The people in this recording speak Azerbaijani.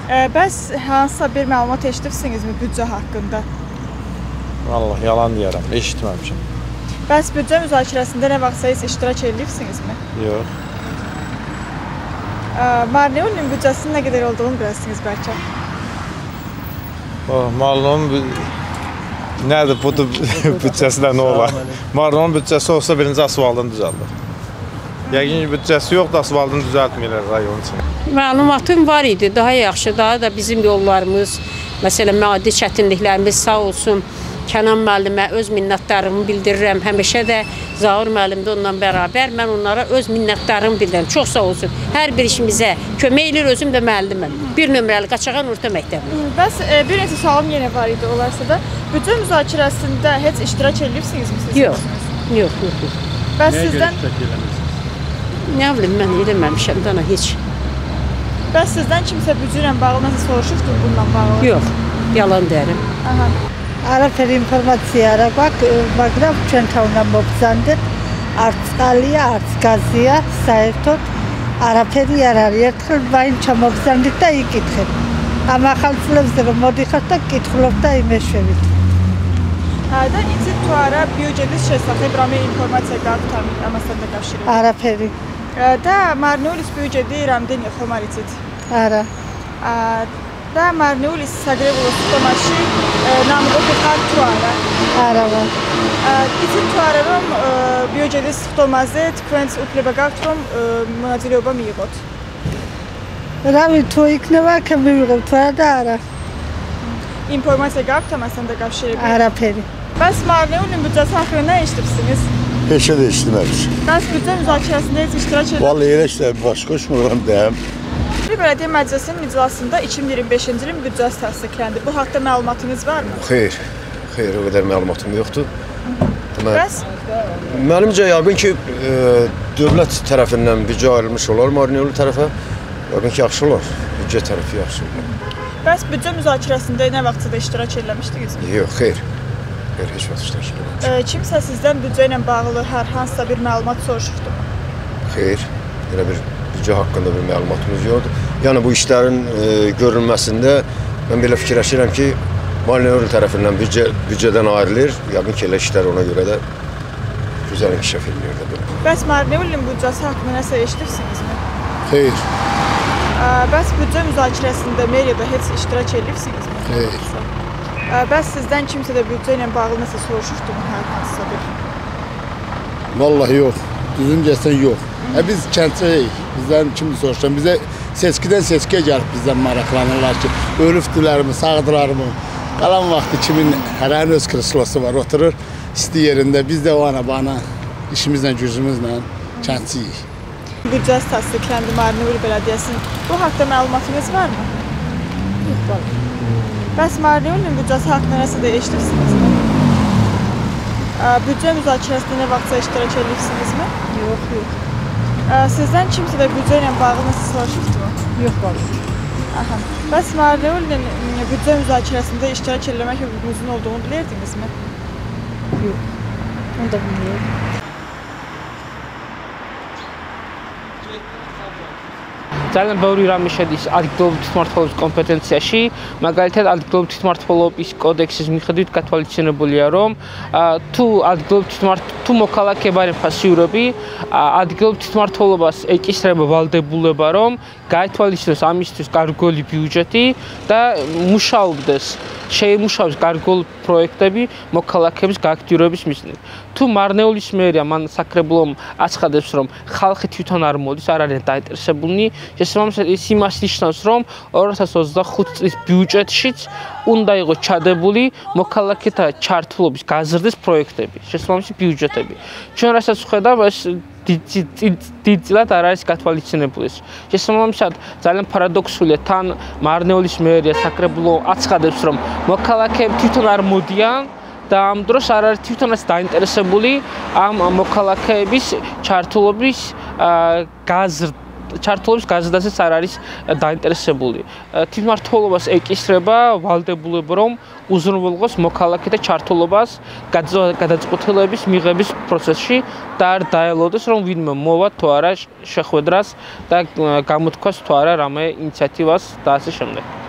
Bəs hansısa bir məlumat eşitibsinizmi büdcə haqqında? Vallahi yalan deyərəm, eşitməmişəm. Bəs büdcə müzakirəsində nə vaxtsa heç iştirak edibsinizmi? Yox. Marneolinin büdcəsinin nə qədər olduğunu bilirsiniz bəlkə? Marneolinin nədir bu büdcəsi də nə olar? Marneolinin büdcəsi olsa birinci asfaltını düzəldir. Yəqin ki, büdcəsi yoxdur, asfaltını düzəltmirlər rayon üçün. Məlumatım var idi, daha yaxşı, daha da bizim yollarımız, məsələn, maddi çətinliklərimiz sağ olsun. Kənan müəllimə öz minnətdarımı bildirirəm. Həmişə də Zaur müəllim də onunla bərabər. Mən onlara öz minnətdarımı bildirirəm. Çox sağ olsun. Hər bir işimizə kömək edir, özüm də müəlliməm. 1 nömrəli Qaçağan Orta Məktəbi. Bəs bir neçə sualım yenə var idi olarsa da. Büdcə müzakirəsində heç iştirak edibsinizmi siz? Yox. Bəs sizdən nə bilim, mən eləməmişəm dana heç. Bəs sizdən kimsə büdcə ilə bağlı nəsə soruşubdur bununla bağlı? Yox, yalan deyirəm. Aha. არაფერი ინფორმაცია არ აქვს, მაგრამ ჩვენთან უნდა მობრძანდეთ, არც წყალია, არც გაზია, საერთოდ არაფერი არ არის. ერთხელ მაინც ჩამობრძანდით და იკითხეთ. ამ ახალ წლებზე რომ მოდიხართ და გკითხულობთ და იმეშვებით. და იცით თუ არა ბიუჯეტის შესახებ რამე ინფორმაცია გაქვთ ამასთან დაკავშირებით? არაფერი. და მარნეულის ბიუჯეტი რამდენია ხომ არ იცით? არა. და მარნეულის საგრებულო სისტემაში ნამყოფი ხართ თუ არა? არა ვარ. იცით თუ არა რომ ბიუჯეტის სხდომაზე თქვენს უფლება გაქვთ რომ მონაწილეობა მიიღოთ? რავი, თუ იქნება, აქ მივიღებთ და არა. ინფორმაცია გაქვთ ამასთან დაკავშირებით? არაფერი. Bəs Marneolinin büdcəsi haqqında nə eşitibsiniz? Heç də eşitməmişəm. Bəs büdcə müzakirəsində heç iştirak edib? Vallahi elə işlər baş qoşmuram deyəm. Bələdiyyə Məclisinin iclasında 2025-ci ilin büdcəsi təsdiqləndi. Bu haqda məlumatınız varmı? Xeyr, o qədər məlumatım yoxdur. Bəs? Mənimcə yəqin ki, dövlət tərəfindən büdcə ayrılmış olar Marneolu tərəfə. Yəqin ki, yaxşı olar. Büdcə tərəfi yaxşı olar. Bəs büdcə müzakirəsində nə vaxtsa da iştirak eləmişdiniz? Yox, xeyr. Heç vaxt iştirak eləməmişəm. Kimsə sizdən büdcə ilə bağlı hər hansısa bir məlumat soruşubdur? Xeyr, elə bir büdcə haqqında bir məlumatımız yoxdur. Yəni bu işlərin görülməsində mən belə fikirləşirəm ki, Marneolu tərəfindən büdcədən ayrılır. Yəqin ki, elə işlər ona görə də gözəl inkişaf edilir. Bəs Marneolinin büdcəsi haqqında nəsə eşitibsinizmi? Xeyr. Bəs büdcə müzakirəsində meriyada heç iştirak edibsinizmi? Xeyr. Bəs sizdən kimsə də büdcə ilə bağlı nəsə soruşubdur hər hansısa bir? Vallahi yox. Düzün desən yox. Biz kəndçəyik. Bizdən kimdir soruşan? Bizə seçkidən seçkiyə gəlib bizdən maraqlanırlar ki, ölübdülərmi, sağdılarmı? Qalan vaxtı kimin hərənin öz krislosu var, oturur isti yerində. Biz də o ana-bana işimizlə, gücümüzlə kəndçiyik. Büdcəsi təsdiqləndi Marneol Bələdiyyəsinin. Bu haqda məlumatınız varmı? Yox, var. Bəs Marneolinin büdcəsi haqqında nəsə də eşitibsinizmi? Büdcə müzakirəsində nə vaxtsa iştirak edibsinizmi? Yox. Sizdən kimsə də büdcə ilə bağlı nəsə soruşubdur? Yox, var. Bəs Marneolinin büdcə müzakirəsində iştirak eləmək hüququnuzun olduğunu bilirdinizmi? Yox, onu da bilmiyorum. ძალიან ბევრი რამე შედის ადგილობრივი თვითმმართველობის კომპეტენციაში, მაგალითად ადგილობრივი თვითმმართველობის კოდექსის მიხედვით გათვალისწინებულია, რომ თუ მოქალაქეებმა ფასიურები ადგილობრივ თვითმმართველობას ეკისრება ვალდებულება, რომ გაითვალისწინოს ამისთვის გარკვეული ბიუჯეტი და შეიმუშავოს გარკვეული პროექტები მოქალაქეების გააქტიურების მიზნით. თუ მარნეულის მერია მან საკრებულომ აცხადებს, რომ ხალხი თვითონ არ მოდის, არ არიან დაინტერესებულნი, შესაბამისად ის იმას ნიშნავს, რომ 2025 წლის ბიუჯეტშიც უნდა იყოს ჩადებული მოქალაქეთა ჩართულობის გაზრდის პროექტები, შესაბამისი ბიუჯეტები. ჩვენ რასაც ვხედავ, ეს დიდწილად არ არის გათვალისწინებული. შესაბამისად, ძალიან პარადოქსულია, თან მარნეულის მერია საკრებულო აცხადებს, რომ მოქალაქეები თვითონ არ მოდიან და ამ დროს არ არის თვითონაც დაინტერესებული ამ მოქალაქეების ჩართულობის ჩართულობის გაზრდაზეც არ არის დაინტერესებული. თვითმმართველობას ეკისრება ვალდებულება, რომ უზრუნველყოს მოქალაქეთა ჩართულობას გადაწყვეტილების მიღების პროცესში და არ დაელოდეს, რომ ვინმე მოვა თუ არა შეხვედრას და გამოთქვას თუ არა რამე ინიციატივას და ასე შემდეგ.